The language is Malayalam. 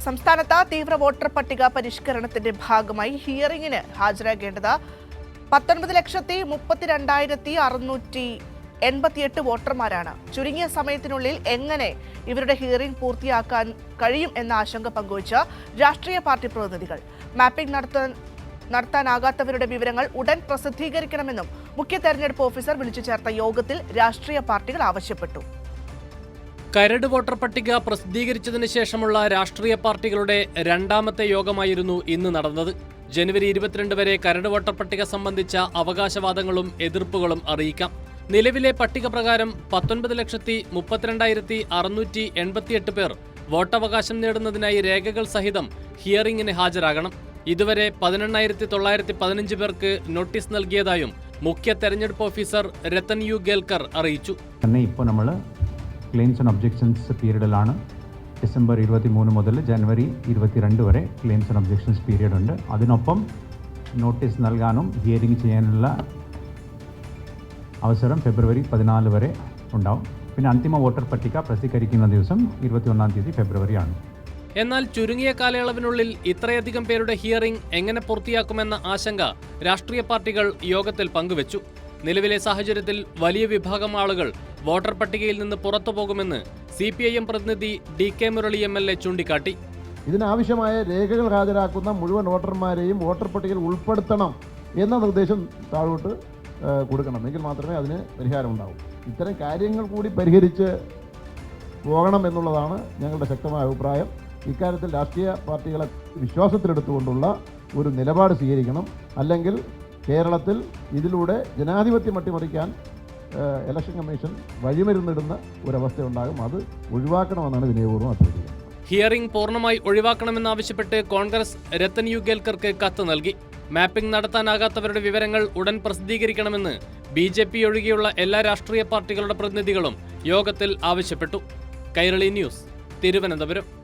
സംസ്ഥാനത്ത് തീവ്ര വോട്ടർ പട്ടിക പരിഷ്കരണത്തിന്റെ ഭാഗമായി ഹിയറിംഗിന് ഹാജരാകേണ്ടത് 19,32,688 വോട്ടർമാരാണ്. ചുരുങ്ങിയ സമയത്തിനുള്ളിൽ എങ്ങനെ ഇവരുടെ ഹിയറിംഗ് പൂർത്തിയാക്കാൻ കഴിയും എന്ന ആശങ്ക പങ്കുവച്ച രാഷ്ട്രീയ പാർട്ടി പ്രതിനിധികൾ മാപ്പിംഗ് നടത്താനാകാത്തവരുടെ വിവരങ്ങൾ ഉടൻ പ്രസിദ്ധീകരിക്കണമെന്നും മുഖ്യ തെരഞ്ഞെടുപ്പ് ഓഫീസർ വിളിച്ചു ചേർത്ത യോഗത്തിൽ രാഷ്ട്രീയ പാർട്ടികൾ ആവശ്യപ്പെട്ടു. കരട് വോട്ടർ പട്ടിക പ്രസിദ്ധീകരിച്ചതിന് ശേഷമുള്ള രാഷ്ട്രീയ പാർട്ടികളുടെ രണ്ടാമത്തെ യോഗമായിരുന്നു ഇന്ന് നടന്നത്. ജനുവരി 22 വരെ കരട് വോട്ടർ പട്ടിക സംബന്ധിച്ച അവകാശവാദങ്ങളും എതിർപ്പുകളും അറിയിക്കാം. നിലവിലെ പട്ടിക പ്രകാരം 19,32,688 പേർ വോട്ടവകാശം നേടുന്നതിനായി രേഖകൾ സഹിതം ഹിയറിംഗിന് ഹാജരാകണം. ഇതുവരെ 18,915 പേർക്ക് നോട്ടീസ് നൽകിയതായും മുഖ്യ തെരഞ്ഞെടുപ്പ് ഓഫീസർ രത്തൻ യു ഗേൽക്കർ അറിയിച്ചു. ക്ലെയിംസ് ആൻഡ് ഒബ്ജെക്ഷൻസ് പീരീഡിലാണ്. ഡിസംബർ 23 മുതൽ ജനുവരി 22 വരെ ക്ലെയിംസ് ആൻഡ് ഒബ്ജെക്ഷൻസ് പീരീഡ് ഉണ്ട്. അതിനൊപ്പം നോട്ടീസ് നൽകാനും ഹിയറിംഗ് ചെയ്യാനുള്ള അവസരം ഫെബ്രുവരി 14 വരെ ഉണ്ടാവും. പിന്നെ അന്തിമ വോട്ടർ പട്ടിക പ്രസിദ്ധീകരിക്കുന്ന ദിവസം 21 തീയതി ഫെബ്രുവരിയാണ്. എന്നാൽ ചുരുങ്ങിയ കാലയളവിനുള്ളിൽ ഇത്രയധികം പേരുടെ ഹിയറിംഗ് എങ്ങനെ പൂർത്തിയാക്കുമെന്ന ആശങ്ക രാഷ്ട്രീയ പാർട്ടികൾ യോഗത്തിൽ പങ്കുവച്ചു. നിലവിലെ സാഹചര്യത്തിൽ വലിയ വിഭാഗം ആളുകൾ വോട്ടർ പട്ടികയിൽ നിന്ന് പുറത്തു പോകുമെന്ന് CPIM പ്രതിനിധി DK മുരളി MLA ചൂണ്ടിക്കാട്ടി. ഇതിനാവശ്യമായ രേഖകൾ ഹാജരാക്കുന്ന മുഴുവൻ വോട്ടർമാരെയും വോട്ടർ പട്ടികയിൽ ഉൾപ്പെടുത്തണം എന്ന നിർദ്ദേശം താഴോട്ട് കൊടുക്കണം. എങ്കിൽ മാത്രമേ അതിന് പരിഹാരമുണ്ടാവൂ. ഇത്തരം കാര്യങ്ങൾ കൂടി പരിഹരിച്ച് പോകണം എന്നുള്ളതാണ് ഞങ്ങളുടെ ശക്തമായ അഭിപ്രായം. ഇക്കാര്യത്തിൽ രാഷ്ട്രീയ പാർട്ടികളെ വിശ്വാസത്തിലെടുത്തുകൊണ്ടുള്ള ഒരു നിലപാട് സ്വീകരിക്കണം. അല്ലെങ്കിൽ കേരളത്തിൽ ഇതിലൂടെ ജനാധിപത്യം അട്ടിമറിക്കാൻ ഇലക്ഷൻ കമ്മീഷൻ വഴിമരുന്നിടുന്ന ഒരവസ്ഥയുണ്ടാകും. അത് ഒഴിവാക്കണമെന്നാണ് വിനയപൂർവ്വം അഭ്യർത്ഥിക്കുന്നത്. ഹിയറിംഗ് പൂർണ്ണമായി ഒഴിവാക്കണമെന്നാവശ്യപ്പെട്ട് കോൺഗ്രസ് രത്തൻ യു ഗേൽക്കർക്ക് കത്ത് നൽകി. മാപ്പിംഗ് നടത്താനാകാത്തവരുടെ വിവരങ്ങൾ ഉടൻ പ്രസിദ്ധീകരിക്കണമെന്ന് BJP ഒഴികെയുള്ള എല്ലാ രാഷ്ട്രീയ പാർട്ടികളുടെ പ്രതിനിധികളും യോഗത്തിൽ ആവശ്യപ്പെട്ടു. കൈരളി ന്യൂസ്, തിരുവനന്തപുരം.